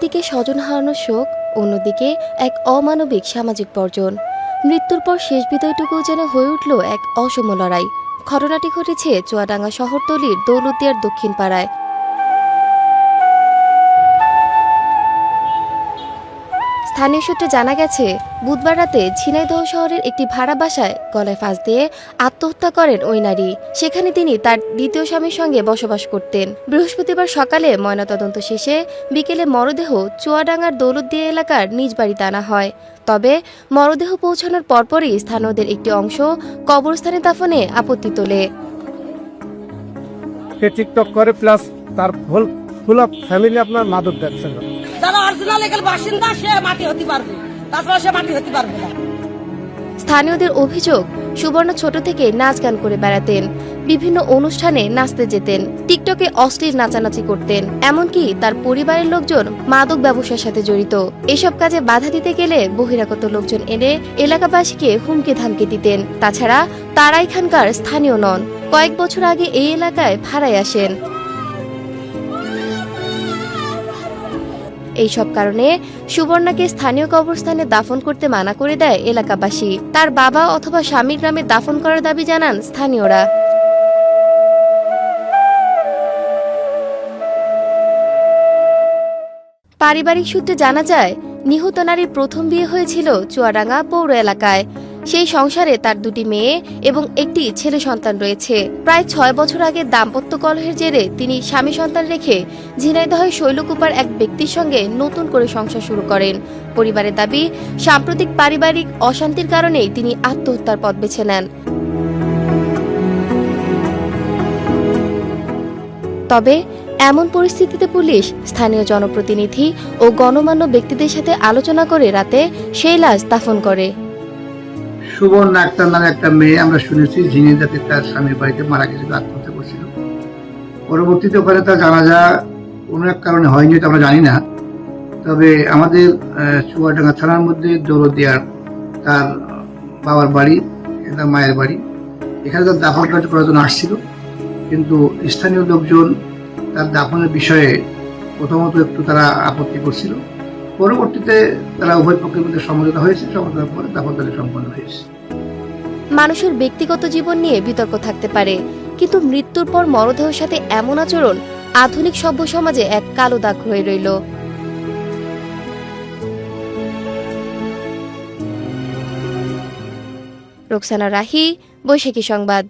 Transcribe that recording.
একদিকে স্বজন হারানোর শোক, অন্যদিকে এক অমানবিক সামাজিক বর্জন। মৃত্যুর পর শেষ বিদায়টুকু যেন হয়ে উঠল এক অসম লড়াই। ঘটনাটি ঘটেছে চুয়াডাঙ্গা শহরতলির দৌলতদিয়ার দক্ষিণ পাড়ায়। স্থানীয় সূত্রে জানা গেছে, বুধবার রাতে ঝিনাইদহ শহরের একটি ভাড়া বাসায় গলায় ফাঁস দিয়ে আত্মহত্যা করেন ওই নারী। সেখানে তিনি তার দ্বিতীয় স্বামীর সঙ্গে বসবাস করতেন। বৃহস্পতিবার সকালে ময়নাতদন্ত শেষে বিকেলে মরদেহ চুয়াডাঙ্গার দৌলতদিয়া এলাকার নিজ বাড়িতে আনা হয়। তবে মরদেহ পৌঁছানোর পরপরই স্থানীয়দের একটি অংশ কবরস্থানে দাফনে আপত্তি তোলে। টিকটক করে প্লাস তার ফুল অফ ফ্যামিলি আপনার মাদক ব্যবসা করে। যারা অরিজিনাল এখানে বাসিন্দা সে মাটি হতে পারবে, তাছাড়া সে মাটি হতে পারবে না। স্থানীয়দের অভিযোগ, সুবর্ণ ছোট থেকে নাচ গান করে বেড়াতেন, বিভিন্ন অনুষ্ঠানে নাচতে যেতেন, টিকটকে অশ্লীল নাচানাচি করতেন, এমনকি তার পরিবারের লোকজন মাদক ব্যবসার সাথে জড়িত। এসব কাজে বাধা দিতে গেলে বহিরাগত লোকজন এনে এলাকাবাসীকে হুমকি ধামকি দিতেন। তাছাড়া তারা এখানকার স্থানীয় নন, কয়েক বছর আগে এই এলাকায় ভাড়ায় আসেন। এইসব কারণে সুবর্ণাকে স্থানীয় কবরস্থানে দাফন করতে মানা করে দেয় এলাকাবাসী। তার বাবা অথবা স্বামীর গ্রামে দাফন করার দাবি জানান স্থানীয়রা। পারিবারিক সূত্রে জানা যায়, নিহত নারীর প্রথম বিয়ে হয়েছিল চুয়াডাঙ্গা পৌর এলাকায়। সেই সংসারে তার দুটি মেয়ে এবং একটি ছেলে সন্তান রয়েছে। প্রায় 6 বছর আগে দাম্পত্য কলহের জেরে তিনি স্বামী সন্তান রেখে ঝিনাইদহের শৈলকুপার এক ব্যক্তির সঙ্গে নতুন করে সংসার শুরু করেন। পরিবারের দাবি, সাম্প্রতিক পারিবারিক অশান্তির কারণেই তিনি আত্মহত্যার পথ বেছে নেন। তবে এমন পরিস্থিতিতে পুলিশ স্থানীয় জনপ্রতিনিধি ও গণমান্য ব্যক্তিদের সাথে আলোচনা করে রাতে সেই লাশ দাফন করে। সুবর্ণা আক্তার নামে একটা মেয়ে আমরা শুনেছি ঝিনাইদহে তার স্বামীর বাড়িতে মারা গেছিল, আত্মহত্যা করছিল। পরবর্তীতে ওখানে তার জানাজা কোনো এক কারণে হয়নি, আমরা জানি না। তবে আমাদের চুয়াডাঙ্গা থানার মধ্যে দৌলতদিয়ার তার বাবার বাড়ি, তার মায়ের বাড়ি, এখানে তার দাফন কাজ করার জন্য আসছিল। কিন্তু স্থানীয় লোকজন তার দাফনের বিষয়ে প্রথমত একটু তারা আপত্তি করছিল। পরবর্তীতে তারা উভয় পক্ষের মধ্যে সমঝোতা হয়েছে, সমঝোতার পরে দাফন কাজ সম্পন্ন হয়েছে। মানুষের ব্যক্তিগত জীবন নিয়ে বিতর্ক থাকতে পারে, কিন্তু মৃত্যুর পর মরদেহের সাথে এমন আচরণ আধুনিক সভ্য সমাজে এক কালো দাগ হয়ে রইল। রোকসানা রাহি, বৈশাখী সংবাদ।